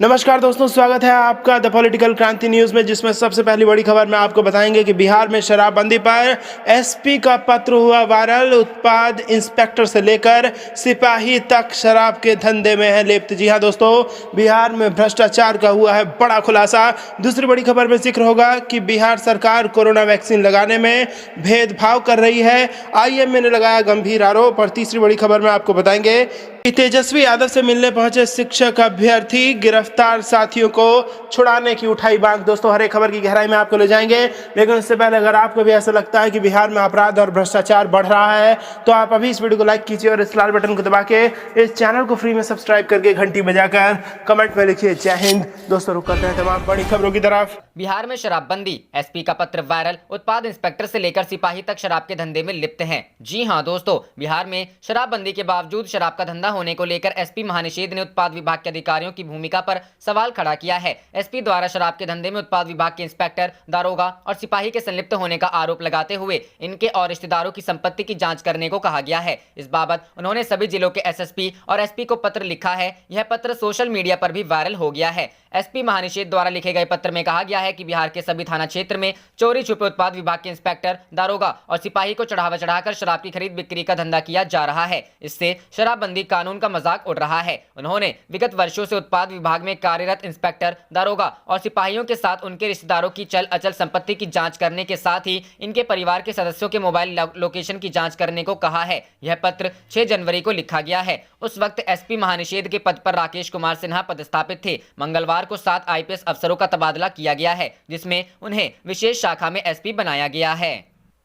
नमस्कार दोस्तों, स्वागत है आपका द पॉलिटिकल क्रांति न्यूज़ में, जिसमें सबसे पहली बड़ी खबर में आपको बताएंगे कि बिहार में शराबबंदी पर एसपी का पत्र हुआ वायरल। उत्पाद इंस्पेक्टर से लेकर सिपाही तक शराब के धंधे में है लिप्त। जी हां दोस्तों, बिहार में भ्रष्टाचार का हुआ है बड़ा खुलासा। दूसरी बड़ी खबर में जिक्र होगा कि बिहार सरकार कोरोना वैक्सीन लगाने में भेदभाव कर रही है, आईएमए ने लगाया गंभीर आरोप। और तीसरी बड़ी खबर में आपको बताएंगे कि तेजस्वी यादव से मिलने पहुंचे शिक्षक अभ्यर्थी, गिरफ्तार साथियों को छुड़ाने की उठाई मांग। दोस्तों, हर एक खबर की गहराई में आपको ले जाएंगे, लेकिन उससे पहले अगर आपको भी ऐसा लगता है कि बिहार में अपराध और भ्रष्टाचार बढ़ रहा है तो आप अभी इस वीडियो को लाइक कीजिए और इस लाल बटन को दबा के इस चैनल को फ्री में सब्सक्राइब करके घंटी बजाकर कमेंट में लिखिए जय हिंद। दोस्तों, रुक करते हैं तमाम बड़ी खबरों की तरफ। बिहार में शराबबंदी, एसपी का पत्र वायरल। उत्पाद इंस्पेक्टर से लेकर सिपाही तक शराब के धंधे में लिप्त हैं। जी हां दोस्तों, बिहार में शराबबंदी के बावजूद शराब का धंधा होने को लेकर एसपी महानिषेध ने उत्पाद विभाग के अधिकारियों की भूमिका पर सवाल खड़ा किया है। एसपी द्वारा शराब के धंधे में उत्पाद विभाग के इंस्पेक्टर, दारोगा और सिपाही के संलिप्त होने का आरोप लगाते हुए इनके और रिश्तेदारों की संपत्ति की जांच करने को कहा गया है। इस बाबत उन्होंने सभी जिलों के एसएसपी और एसपी को पत्र लिखा है। यह पत्र सोशल मीडिया पर भी वायरल हो गया है। एसपी महानिषेध द्वारा लिखे गए पत्र में कहा गया है कि बिहार के सभी थाना क्षेत्र में चोरी छुपे उत्पाद विभाग के इंस्पेक्टर, दारोगा और सिपाही को चढ़ावा चढ़ाकर शराब की खरीद बिक्री का धंधा किया जा रहा है। इससे शराबबंदी कानून का मजाक उड़ रहा है। उन्होंने विगत वर्षों से उत्पाद विभाग में कार्यरत इंस्पेक्टर, दारोगा और सिपाहियों के साथ उनके रिश्तेदारों की चल अचल संपत्ति की जांच करने के साथ ही इनके परिवार के सदस्यों के मोबाइल लोकेशन की जांच करने को कहा है। यह पत्र 6 जनवरी को लिखा गया है। उस वक्त एसपी महानिषेध के पद पर राकेश कुमार सिन्हा पदस्थापित थे। मंगलवार को 7 आईपीएस अफसरों का तबादला किया गया है, जिसमें उन्हें विशेष शाखा में एसपी बनाया गया है।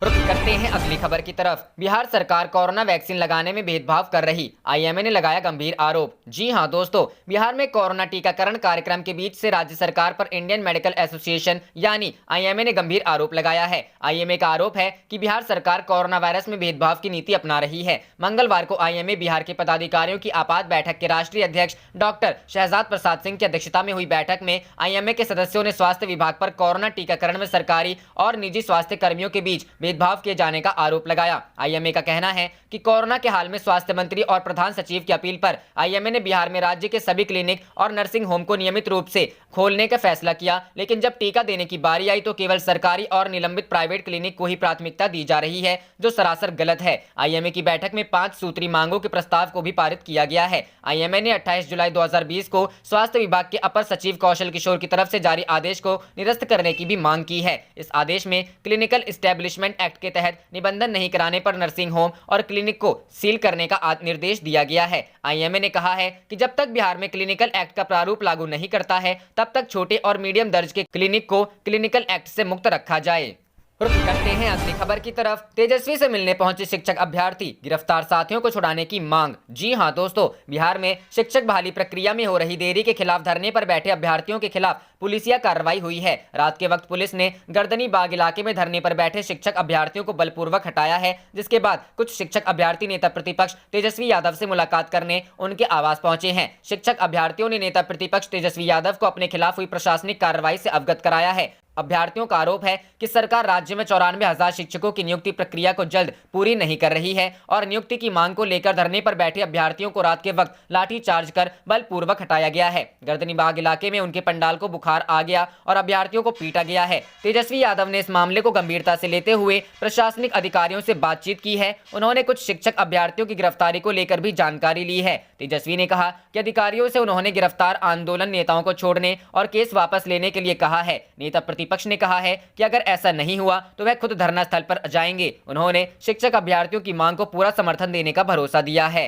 रुक करते हैं अगली खबर की तरफ। बिहार सरकार कोरोना वैक्सीन लगाने में भेदभाव कर रही, आईएमए ने लगाया गंभीर आरोप। जी हां दोस्तों, बिहार में कोरोना टीकाकरण कार्यक्रम के बीच से राज्य सरकार पर इंडियन मेडिकल एसोसिएशन यानी आईएमए ने गंभीर आरोप लगाया है। आईएमए का आरोप है कि बिहार सरकार कोरोना वायरस में भेदभाव की नीति अपना रही है। मंगलवार को आईएमए बिहार के पदाधिकारियों की आपात बैठक के राष्ट्रीय अध्यक्ष डॉक्टर शहजाद प्रसाद सिंह की अध्यक्षता में हुई बैठक में आईएमए के सदस्यों ने स्वास्थ्य विभाग पर कोरोना टीकाकरण में सरकारी और निजी स्वास्थ्य कर्मियों के बीच भेदभाव किए जाने का आरोप लगाया। आईएमए का कहना है कि कोरोना के हाल में स्वास्थ्य मंत्री और प्रधान सचिव की अपील पर आईएमए ने बिहार में राज्य के सभी क्लिनिक और नर्सिंग होम को नियमित रूप से खोलने का फैसला किया, लेकिन जब टीका देने की बारी आई तो केवल सरकारी और निलंबित प्राइवेट क्लिनिक को ही प्राथमिकता दी जा रही है, जो सरासर गलत है। आईएमए की बैठक में 5 सूत्री मांगों के प्रस्ताव को भी पारित किया गया है। आईएमए ने 28 जुलाई 2020 को स्वास्थ्य विभाग के अपर सचिव कौशल किशोर की तरफ से जारी आदेश को निरस्त करने की भी मांग की है। इस आदेश में क्लिनिकल एस्टेब्लिशमेंट एक्ट के तहत निबंधन नहीं कराने पर नर्सिंग होम और क्लिनिक को सील करने का निर्देश दिया गया है। आईएमए ने कहा है कि जब तक बिहार में क्लिनिकल एक्ट का प्रारूप लागू नहीं करता है, तब तक छोटे और मीडियम दर्ज के क्लिनिक को क्लिनिकल एक्ट से मुक्त रखा जाए। रुक करते हैं अगली खबर की तरफ। तेजस्वी से मिलने पहुंचे शिक्षक अभ्यर्थी, गिरफ्तार साथियों को छुड़ाने की मांग। जी हां दोस्तों, बिहार में शिक्षक बहाली प्रक्रिया में हो रही देरी के खिलाफ धरने पर बैठे अभ्यर्थियों के खिलाफ पुलिसिया कार्रवाई हुई है। रात के वक्त पुलिस ने गर्दनी बाग इलाके में धरने पर बैठे शिक्षक अभ्यर्थियों को बलपूर्वक हटाया है, जिसके बाद कुछ शिक्षक अभ्यर्थी नेता प्रतिपक्ष तेजस्वी यादव से मुलाकात करने उनके आवास पहुंचे हैं। शिक्षक अभ्यर्थियों ने नेता प्रतिपक्ष तेजस्वी यादव को अपने खिलाफ हुई प्रशासनिक कार्रवाई से अवगत कराया है। अभ्यर्थियों का आरोप है कि सरकार राज्य में 94,000 शिक्षकों की नियुक्ति प्रक्रिया को जल्द पूरी नहीं कर रही है और नियुक्ति की मांग को लेकर धरने पर बैठे अभ्यर्थियों को रात के वक्त लाठी चार्ज कर बलपूर्वक हटाया गया है। गर्दनी बाग इलाके में उनके पंडाल को बुखार आ गया और अभ्यर्थियों को पीटा गया है। तेजस्वी यादव ने इस मामले को गंभीरता से लेते हुए प्रशासनिक अधिकारियों से बातचीत की है। उन्होंने कुछ शिक्षक अभ्यर्थियों की गिरफ्तारी को लेकर भी जानकारी ली है। तेजस्वी ने कहा कि अधिकारियों से उन्होंने गिरफ्तार आंदोलन नेताओं को छोड़ने और केस वापस लेने के लिए कहा है। नेता विपक्ष ने कहा है कि अगर ऐसा नहीं हुआ तो वह खुद धरना स्थल पर जाएंगे। उन्होंने शिक्षक अभ्यर्थियों की मांग को पूरा समर्थन देने का भरोसा दिया है।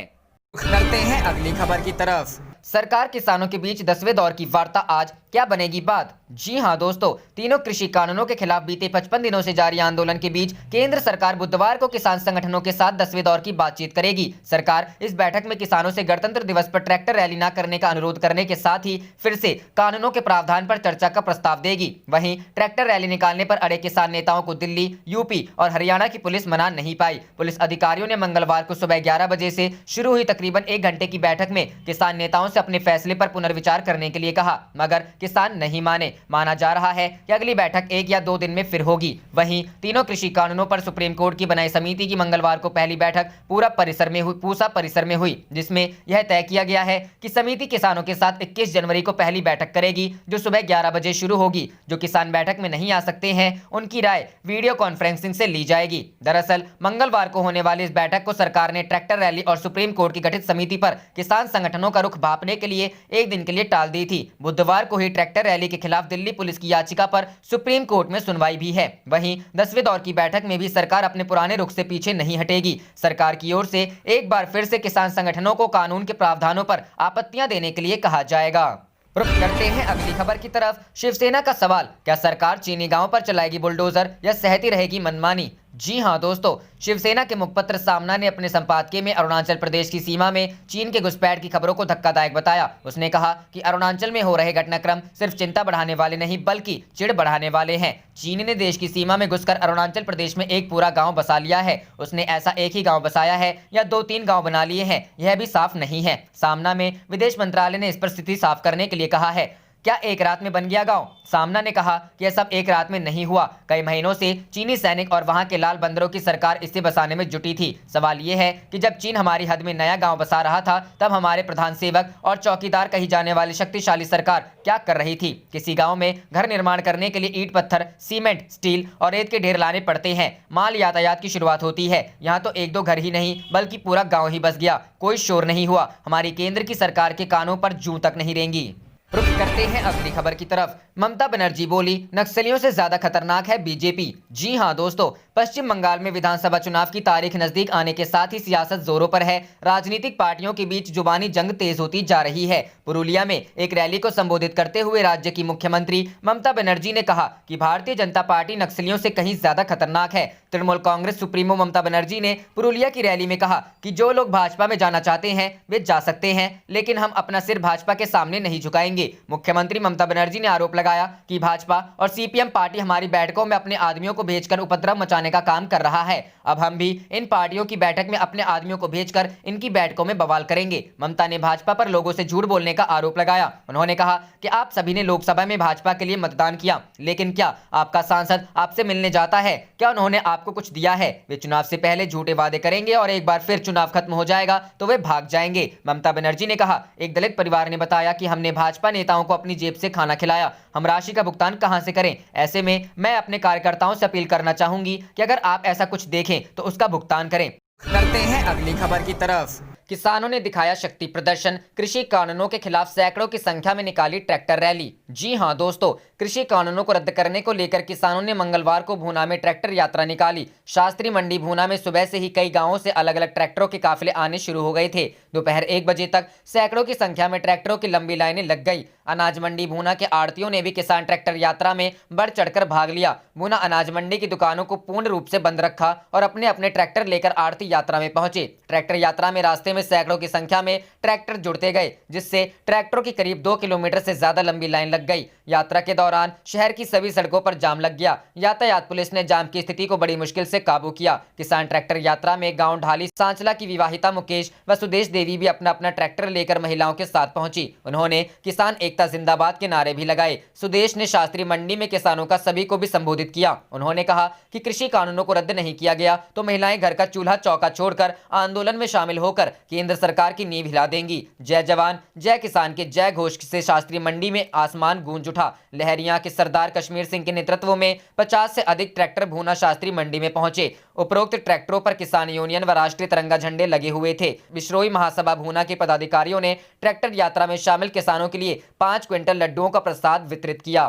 करते हैं अगली खबर की तरफ। सरकार किसानों के बीच 10वें दौर की वार्ता आज, क्या बनेगी बात। जी हां दोस्तों, तीनों कृषि कानूनों के खिलाफ बीते 55 दिनों से जारी आंदोलन के बीच केंद्र सरकार बुधवार को किसान संगठनों के साथ 10वें दौर की बातचीत करेगी। सरकार इस बैठक में किसानों से गणतंत्र दिवस पर ट्रैक्टर रैली न करने का अनुरोध करने के साथ ही फिर से कानूनों के प्रावधान पर चर्चा का प्रस्ताव देगी। वहीं ट्रैक्टर रैली निकालने पर अड़े किसान नेताओं को दिल्ली, यूपी और हरियाणा की पुलिस मना नहीं पाई। पुलिस अधिकारियों ने मंगलवार को सुबह 11 बजे से शुरू हुई तकरीबन 1 घंटे की बैठक में किसान नेताओं से अपने फैसले पर पुनर्विचार करने के लिए कहा, मगर किसान नहीं माने। माना जा रहा है कि अगली बैठक 1 या 2 दिन में फिर होगी। वहीं तीनों कृषि कानूनों पर सुप्रीम कोर्ट की बनाई समिति की मंगलवार को पहली बैठक पूसा परिसर में हुई, जिसमें यह तय किया गया है कि समिति किसानों के साथ 21 जनवरी को पहली बैठक करेगी, जो सुबह 11 बजे शुरू होगी। जो किसान बैठक में नहीं आ सकते हैं, उनकी राय वीडियो कॉन्फ्रेंसिंग से ली जाएगी। दरअसल मंगलवार को होने वाली इस बैठक को सरकार ने ट्रैक्टर रैली और सुप्रीम कोर्ट की गठित समिति पर किसान संगठनों का रुख भांपने के लिए 1 दिन के लिए टाल दी थी। बुधवार को ही ट्रैक्टर रैली के खिलाफ दिल्ली पुलिस की याचिका पर सुप्रीम कोर्ट में सुनवाई भी है। वहीं 10वें दौर की बैठक में भी सरकार अपने पुराने रुख से पीछे नहीं हटेगी। सरकार की ओर से एक बार फिर से किसान संगठनों को कानून के प्रावधानों पर आपत्तियां देने के लिए कहा जाएगा। रुख करते हैं अगली खबर की तरफ। शिवसेना का सवाल, क्या सरकार चीनी गांव पर चलाएगी बुलडोजर या सहती रहेगी मनमानी? जी हां दोस्तों, शिवसेना के मुखपत्र सामना ने अपने संपादकीय में अरुणाचल प्रदेश की सीमा में चीन के घुसपैठ की खबरों को धक्कादायक बताया। उसने कहा कि अरुणाचल में हो रहे घटनाक्रम सिर्फ चिंता बढ़ाने वाले नहीं बल्कि चिढ़ बढ़ाने वाले हैं। चीन ने देश की सीमा में घुसकर अरुणाचल प्रदेश में एक पूरा गांव बसा लिया है। उसने ऐसा एक ही गांव बसाया है या 2-3 गांव बना लिए हैं, यह भी साफ नहीं है। सामना में विदेश मंत्रालय ने इस पर स्थिति साफ करने के लिए कहा है। क्या एक रात में बन गया गांव? सामना ने कहा कि यह सब एक रात में नहीं हुआ। कई महीनों से चीनी सैनिक और वहां के लाल बंदरों की सरकार इसे बसाने में जुटी थी। सवाल यह है कि जब चीन हमारी हद में नया गांव बसा रहा था, तब हमारे प्रधान सेवक और चौकीदार कही जाने वाली शक्तिशाली सरकार क्या कर रही थी? किसी गांव में घर निर्माण करने के लिए ईंट पत्थर, सीमेंट, स्टील और रेत के ढेर लाने पड़ते हैं। माल यातायात की शुरुआत होती है। यहाँ तो 1-2 घर ही नहीं बल्कि पूरा गाँव ही बस गया। कोई शोर नहीं हुआ। हमारी केंद्र की सरकार के कानों पर जूं तक नहीं रेंगी। रुख करते हैं अगली खबर की तरफ। ममता बनर्जी बोली, नक्सलियों से ज्यादा खतरनाक है बीजेपी। जी हां दोस्तों, पश्चिम बंगाल में विधानसभा चुनाव की तारीख नजदीक आने के साथ ही सियासत जोरों पर है। राजनीतिक पार्टियों के बीच जुबानी जंग तेज होती जा रही है। पुरुलिया में एक रैली को संबोधित करते हुए राज्य की मुख्यमंत्री ममता बनर्जी ने कहा कि भारतीय जनता पार्टी नक्सलियों से कहीं ज्यादा खतरनाक है। तृणमूल कांग्रेस सुप्रीमो ममता बनर्जी ने पुरुलिया की रैली में कहा कि जो लोग भाजपा में जाना चाहते हैं वे जा सकते हैं, लेकिन हम अपना सिर भाजपा के सामने नहीं झुकाएंगे। मुख्यमंत्री ममता बनर्जी ने आरोप लगाया कि भाजपा और सीपीएम पार्टी हमारी बैठकों में अपने आदमियों को भेजकर उपद्रव मचाने का काम कर रहा है। अब हम भी इन पार्टियों की बैठक में अपने आदमियों को भेजकर इनकी बैठकों में बवाल करेंगे। ममता ने भाजपा पर लोगों से झूठ बोलने का आरोप लगाया। उन्होंने कहा कि आप सभी ने लोकसभा में भाजपा के लिए मतदान किया, लेकिन क्या आपका सांसद आपसे मिलने जाता है? क्या उन्होंने आपको कुछ दिया है? वे चुनाव से पहले झूठे वादे करेंगे और एक बार फिर चुनाव खत्म हो जाएगा तो वे भाग जाएंगे। ममता बनर्जी ने कहा, एक दलित परिवार ने बताया कि हमने भाजपा नेताओं को अपनी जेब से खाना खिलाया, हम राशि का भुगतान कहां से करें? ऐसे में मैं अपने कार्यकर्ताओं से अपील करना चाहूंगी कि अगर आप ऐसा कुछ देखें तो उसका भुगतान करें। करते हैं अगली खबर की तरफ। किसानों ने दिखाया शक्ति प्रदर्शन, कृषि कानूनों के खिलाफ सैकड़ों की संख्या में निकाली ट्रैक्टर रैली। जी हां दोस्तों, कृषि कानूनों को रद्द करने को लेकर किसानों ने मंगलवार को भूना में ट्रैक्टर यात्रा निकाली। शास्त्री मंडी भूना में सुबह से ही कई गांवों से अलग अलग ट्रैक्टरों के काफिले आने शुरू हो गए थे। दोपहर 1 बजे तक सैकड़ों की संख्या में ट्रैक्टरों की लंबी लाइनें लग गई। अनाज मंडी भूना के आड़तियों ने भी किसान ट्रैक्टर यात्रा में बढ़ चढ़कर भाग लिया। भूना अनाज मंडी की दुकानों को पूर्ण रूप से बंद रखा और अपने अपने ट्रैक्टर लेकर आड़ती यात्रा में पहुंचे। ट्रैक्टर यात्रा में रास्ते में सैकड़ों की संख्या में ट्रैक्टर जुड़ते गए, जिससे ट्रैक्टरों की करीब 2 किलोमीटर से ज्यादा लंबी लाइन लग गई। यात्रा के दौरान शहर की सभी सड़कों पर जाम लग गया। यातायात पुलिस ने जाम की स्थिति को बड़ी मुश्किल से काबू किया। किसान ट्रैक्टर यात्रा में गांव ढाली सांचला की विवाहिता मुकेश व सुदेश देवी भी अपना अपना ट्रैक्टर लेकर महिलाओं के साथ पहुंची। उन्होंने किसान एकता जिंदाबाद के नारे भी लगाए। सुदेश ने शास्त्री मंडी में किसानों का सभी को भी संबोधित किया। उन्होंने कहा कि कृषि कानूनों को रद्द नहीं किया गया तो महिलाएं घर का चूल्हा चौका छोड़कर आंदोलन में शामिल होकर केंद्र सरकार की नींव हिला देंगी। जय जवान जय किसान के जय घोष से शास्त्री मंडी में आसमान गूंज उठा। लहरियां के सरदार कश्मीर सिंह के नेतृत्व में 50 से अधिक ट्रैक्टर भूना शास्त्री मंडी में पहुंचे। उपरोक्त ट्रैक्टरों पर किसान यूनियन व राष्ट्रीय तिरंगा झंडे लगे हुए थे। विश्रोई महासभा भूना के पदाधिकारियों ने ट्रैक्टर यात्रा में शामिल किसानों के लिए 5 क्विंटल लड्डुओं का प्रसाद वितरित किया।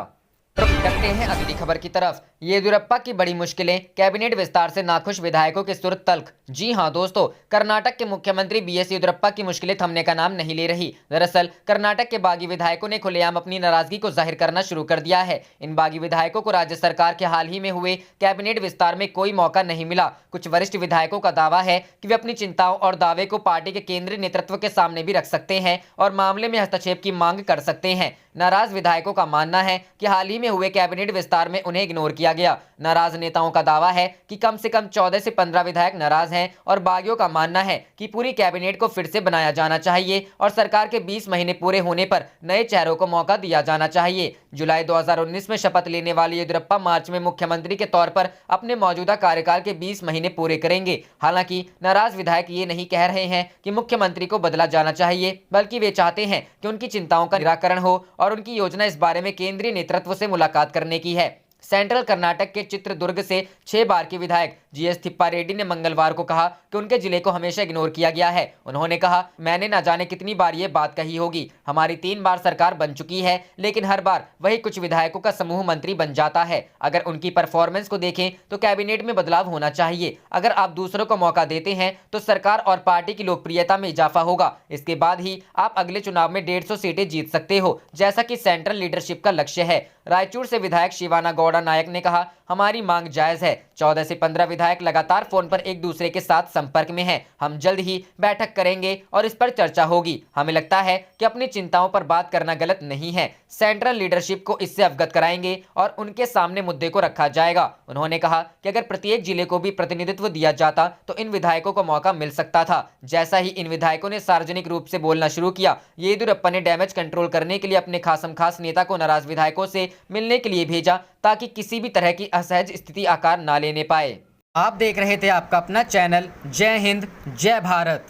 करते हैं अगली खबर की तरफ। येदियुरप्पा की बड़ी मुश्किलें, कैबिनेट विस्तार से नाखुश विधायकों के सुर तल्ख। जी हां दोस्तों, कर्नाटक के मुख्यमंत्री बीएस येदियुरप्पा की मुश्किलें थमने का नाम नहीं ले रही। दरअसल कर्नाटक के बागी विधायकों ने खुलेआम अपनी नाराजगी को जाहिर करना शुरू कर दिया है। इन बागी विधायकों को राज्य सरकार के हाल ही में हुए कैबिनेट विस्तार में कोई मौका नहीं मिला। कुछ वरिष्ठ विधायकों का दावा है कि वे अपनी चिंताओं और दावे को पार्टी के केंद्रीय नेतृत्व के सामने भी रख सकते हैं और मामले में हस्तक्षेप की मांग कर सकते हैं। नाराज विधायकों का मानना है कि हाल ही में हुए कैबिनेट विस्तार में उन्हें इग्नोर किया किया गया। नाराज नेताओं का दावा है कि कम से कम 14 से 15 विधायक नाराज हैं और बागियों का मानना है कि पूरी कैबिनेट को फिर से बनाया जाना चाहिए और सरकार के 20 महीने पूरे होने पर नए चेहरों को मौका दिया जाना चाहिए। जुलाई 2019 में शपथ लेने वाले येदियुरप्पा मार्च में मुख्यमंत्री के तौर पर अपने मौजूदा कार्यकाल के 20 महीने पूरे करेंगे। हालांकि नाराज विधायक ये नहीं कह रहे हैं कि मुख्यमंत्री को बदला जाना चाहिए, बल्कि वे चाहते हैं कि उनकी चिंताओं का निराकरण हो और उनकी योजना इस बारे में केंद्रीय नेतृत्व से मुलाकात करने की है। सेंट्रल कर्नाटक के चित्रदुर्ग से 6 बार के विधायक जीएस थिप्पारेड्डी ने मंगलवार को कहा कि उनके जिले को हमेशा इग्नोर किया गया है। उन्होंने कहा, मैंने न जाने कितनी बार ये बात कही होगी, हमारी 3 बार सरकार बन चुकी है, लेकिन हर बार वही कुछ विधायकों का समूह मंत्री बन जाता है। अगर उनकी परफॉर्मेंस को देखें तो कैबिनेट में बदलाव होना चाहिए। अगर आप दूसरों को मौका देते हैं तो सरकार और पार्टी की लोकप्रियता में इजाफा होगा। इसके बाद ही आप अगले चुनाव में 150 सीटें जीत सकते हो, जैसा कि सेंट्रल लीडरशिप का लक्ष्य है। रायचूर से विधायक शिवाना गौड़ा नायक ने कहा, हमारी मांग जायज है। 14 से 15 विधायक लगातार फोन पर एक दूसरे के साथ संपर्क में हैं। हम जल्द ही बैठक करेंगे और इस पर चर्चा होगी। हमें लगता है कि अपनी चिंताओं पर बात करना गलत नहीं है। सेंट्रल लीडरशिप को इससे अवगत कराएंगे और उनके सामने मुद्दे को रखा जाएगा। उन्होंने कहा कि अगर प्रत्येक जिले को भी प्रतिनिधित्व दिया जाता तो इन विधायकों को मौका मिल सकता था। जैसा ही इन विधायकों ने सार्वजनिक रूप से बोलना शुरू किया, येदियुरप्पा ने डैमेज कंट्रोल करने के लिए अपने खासम खास नेता को नाराज विधायकों से मिलने के लिए भेजा, ताकि किसी भी तरह की असहज स्थिति आकार ना लेने पाए। आप देख रहे थे आपका अपना चैनल जय हिंद जय भारत।